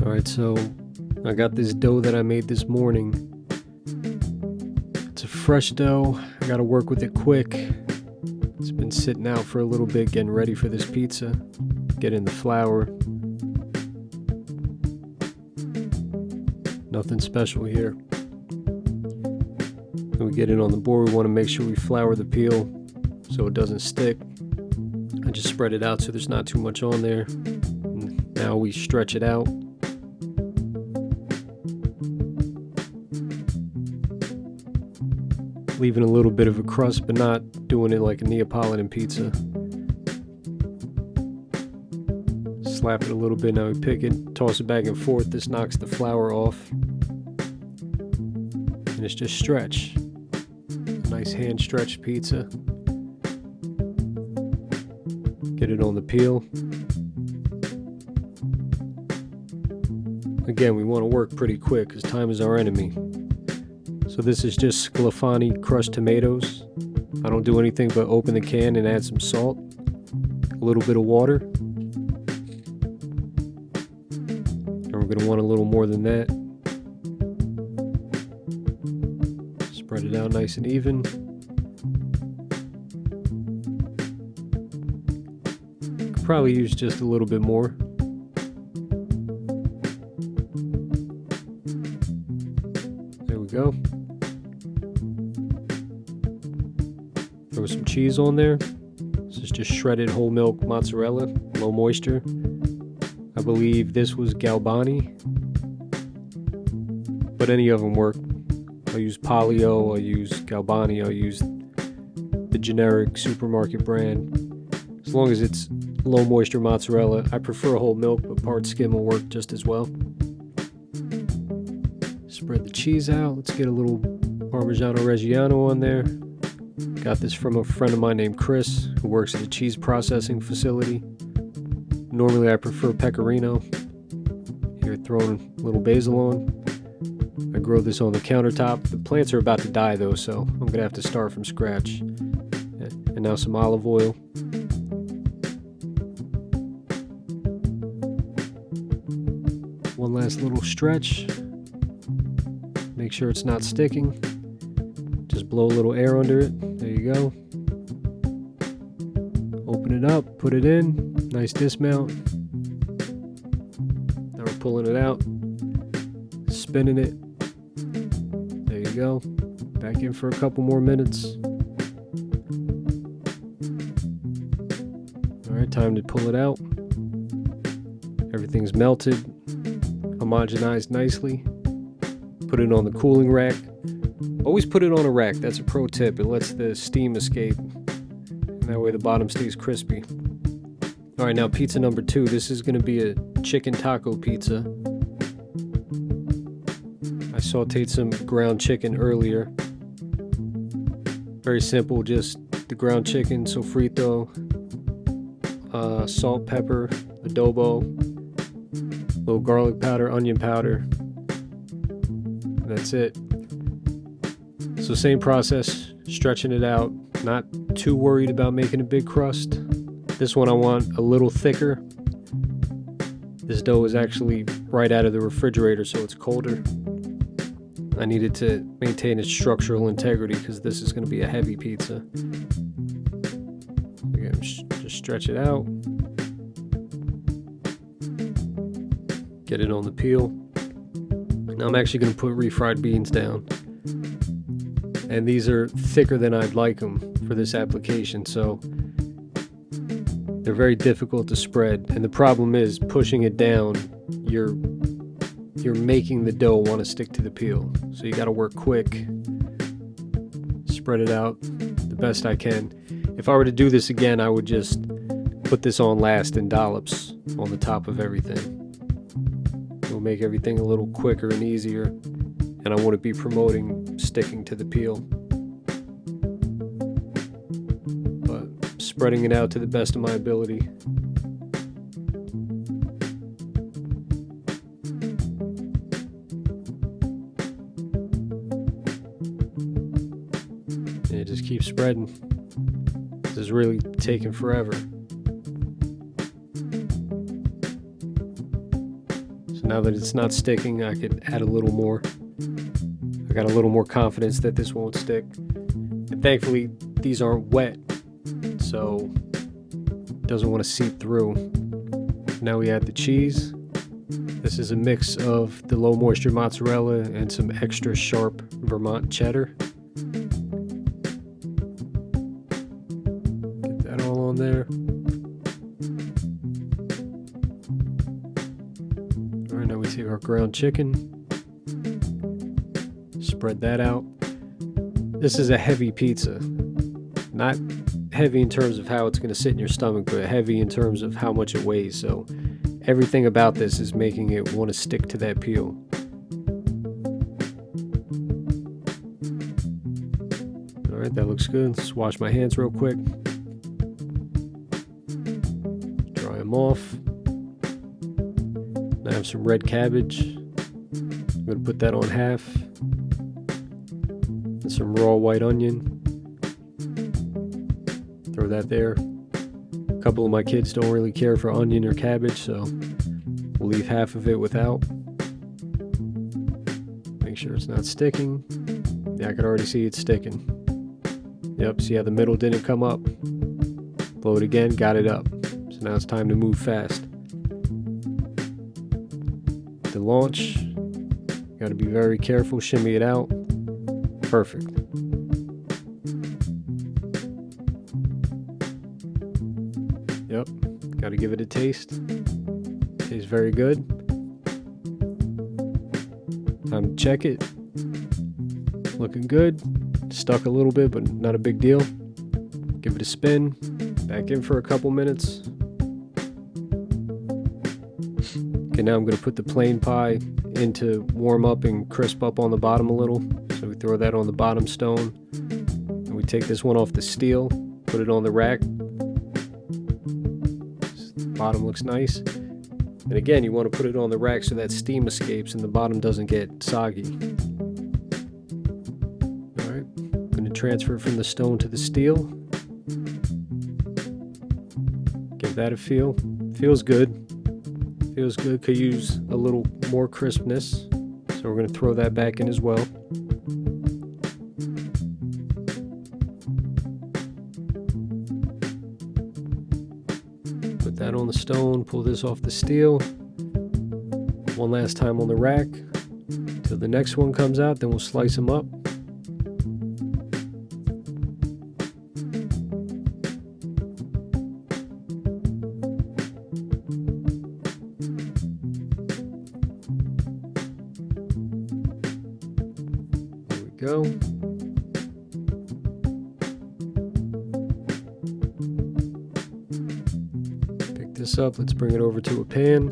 Alright, so I got this dough that I made this morning. It's a fresh dough. I gotta work with it quick. It's been sitting out for a little bit, getting ready for this pizza. Get in the flour. Nothing special here. When we get it on the board, we want to make sure we flour the peel so it doesn't stick. I just spread it out so there's not too much on there. And now we stretch it out. Leaving a little bit of a crust, but not doing it like a Neapolitan pizza. Slap it a little bit, now we pick it, toss it back and forth. This knocks the flour off. And it's just stretch. A nice hand stretched pizza. Get it on the peel. Again, we want to work pretty quick because time is our enemy. So this is just Sclafani crushed tomatoes. I don't do anything but open the can and add some salt, a little bit of water. And we're going to want a little more than that. Spread it out nice and even. Could probably use just a little bit more. There we go. Throw some cheese on there. This is just shredded whole milk mozzarella, low moisture. I believe this was Galbani, but any of them work. I'll use Palio, I'll use Galbani, I'll use the generic supermarket brand. As long as it's low moisture mozzarella. I prefer whole milk, but part skim will work just as well. Spread the cheese out. Let's get a little Parmigiano Reggiano on there. Got this from a friend of mine named Chris, who works at a cheese processing facility. Normally I prefer pecorino. Here, throwing a little basil on. I grow this on the countertop. The plants are about to die though, so I'm gonna have to start from scratch. And now some olive oil. One last little stretch. Make sure it's not sticking. Just blow a little air under it. There you go. Open it up, put it in. Nice dismount. Now we're pulling it out. Spinning it. There you go. Back in for a couple more minutes. Alright, time to pull it out. Everything's melted. Homogenized nicely. Put it on the cooling rack. Always put it on a rack. That's a pro tip. It lets the steam escape. And that way the bottom stays crispy. Alright, now pizza number 2. This is going to be a chicken taco pizza. I sauteed some ground chicken earlier. Very simple, just the ground chicken, sofrito, salt, pepper, adobo, a little garlic powder, onion powder. And that's it. So same process, stretching it out, not too worried about making a big crust. This one I want a little thicker. This dough is actually right out of the refrigerator, so it's colder. I needed to maintain its structural integrity because this is going to be a heavy pizza. Again, just stretch it out. Get it on the peel. Now I'm actually going to put refried beans down. And these are thicker than I'd like them for this application, so they're very difficult to spread. And the problem is pushing it down, you're making the dough want to stick to the peel. So you got to work quick. Spread it out the best I can. If I were to do this again, I would just put this on last in dollops on the top of everything. It will make everything a little quicker and easier. And I wouldn't be promoting sticking to the peel. But spreading it out to the best of my ability. And it just keeps spreading. This is really taking forever. So Now that it's not sticking, I could add a little more. I got a little more confidence that this won't stick. And thankfully, these aren't wet, so it doesn't want to seep through. Now we add the cheese. This is a mix of the low moisture mozzarella and some extra sharp Vermont cheddar. Get that all on there. All right, now we take our ground chicken, spread that out. This is a heavy pizza. Not heavy in terms of how it's going to sit in your stomach, but heavy in terms of how much it weighs. So everything about this is making it want to stick to that peel. All right, that looks good. Let's wash my hands real quick. Dry them off. Now I have some red cabbage. I'm going to put that on half. And some raw white onion. Throw that there. A couple of my kids don't really care for onion or cabbage, so we'll leave half of it without. Make sure it's not sticking. Yeah, I can already see it's sticking. Yep, see how the middle didn't come up? Blow it again, got it up. So now it's time to move fast. To launch, got to be very careful, shimmy it out. Perfect. Yep, got to give it a taste. Tastes very good. Time to check it. Looking good. Stuck a little bit, but not a big deal. Give it a spin. Back in for a couple minutes. Okay, now I'm going to put the plain pie in to warm up and crisp up on the bottom a little. So we throw that on the bottom stone. And we take this one off the steel, put it on the rack. Bottom looks nice. And again, you want to put it on the rack so that steam escapes and the bottom doesn't get soggy. Alright, I'm going to transfer it from the stone to the steel. Give that a feel. Feels good. Feels good. Could use a little more crispness. So we're going to throw that back in as well. Put that on the stone, pull this off the steel. One last time on the rack till the next one comes out, then we'll slice them up. There we go. This up, let's bring it over to a pan.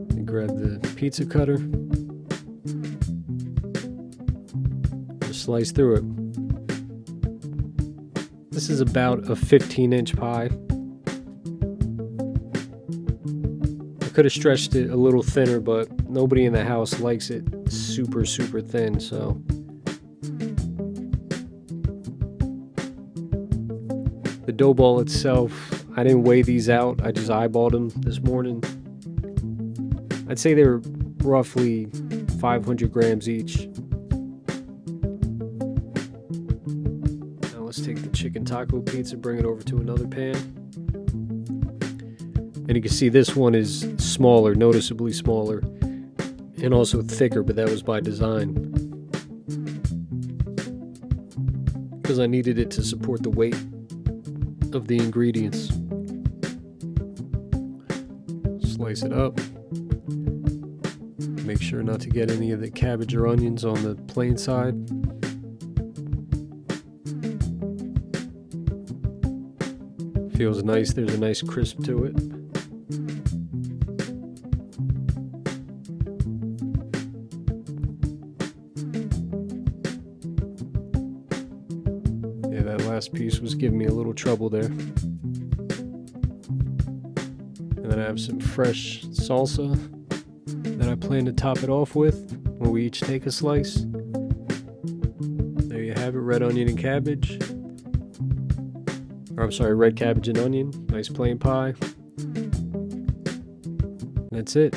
And grab the pizza cutter. Just slice through it. This is about a 15-inch pie. I could have stretched it a little thinner, but nobody in the house likes it super, super thin, so the dough ball itself, I didn't weigh these out. I just eyeballed them this morning. I'd say they were roughly 500 grams each. Now let's take the chicken taco pizza, bring it over to another pan. And you can see this one is smaller, noticeably smaller, and also thicker, but that was by design, because I needed it to support the weight of the ingredients. Slice it up. Make sure not to get any of the cabbage or onions on the plain side. Feels nice. There's a nice crisp to it. Yeah, that last piece was giving me a little trouble there. And then I have some fresh salsa that I plan to top it off with when we each take a slice. There you have it, red onion and cabbage. Or I'm sorry, red cabbage and onion. Nice plain pie. That's it.